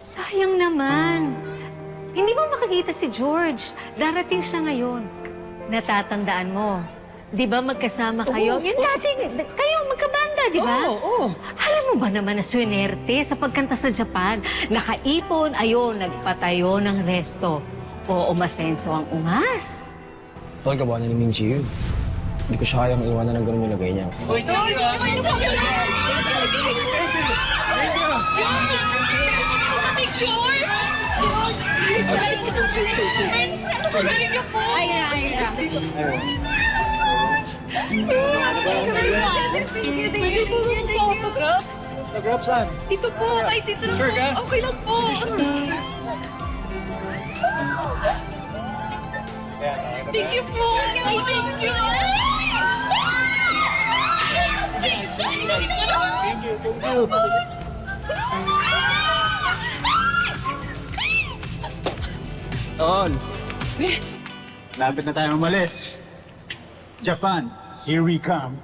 Sayang naman. Hindi mo makikita si George. Darating siya ngayon. Natatandaan mo. Di ba magkasama kayo? Yun dati, kayo magkabanda, di ba? Oo. Alam mo ba naman na swinerte sa pagkanta sa Japan? Nakaipon, ayun, nagpatayo ng resto. O umasenso ang ungas. Tol, gawa na ni Minji yun. Hindi ko siya kayang iwanan ng ganun yung lagay niya. Nag-grab saan? Dito po, ay dito lang. Sure ka? Okay lang po. Thank you po. Ay, thank you. Tol. Lapit na tayo umalis. Japan, here we come.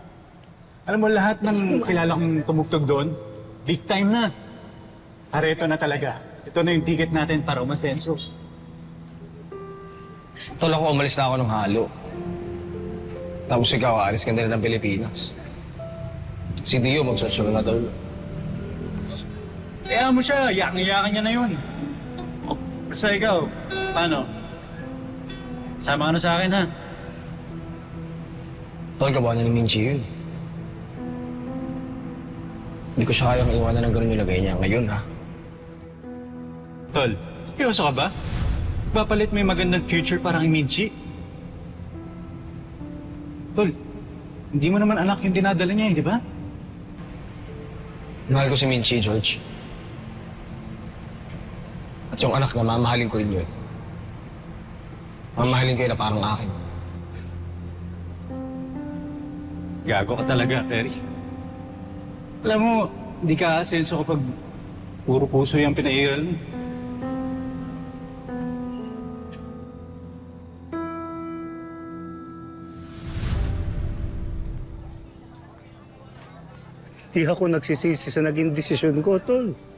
Alam mo, lahat ng kilala kong tumugtog doon, big time na. Areto na talaga. Ito na yung ticket natin para umasenso. Tol, ako umalis na ako ng halo. Tapos ikaw, aalis ka na ng Pilipinas. Si Dio magsusunod na daw. Kaya mo siya, yaking-yakin niya na yun. Basta ikaw, paano? Sama ka na sa akin, ha? Tol, gawa na ni Minji yun. Hindi ko siya kayang iwanan ng ganun yung lagay niya ngayon, ha? Tol, seryoso ka ba? Papalit mo yung magandang future para kay Minji? Tol, hindi mo naman anak yung dinadala niya, di ba? Mahal ko si Minji, George. At yung anak na mamahalin ko rin yun. Mamahalin ko yun na parang akin. Gago ka talaga, Terry. Alam mo, hindi ka asenso kapag puro puso yung pinairal mo. Di ako nagsisisi sa naging desisyon ko, Tol.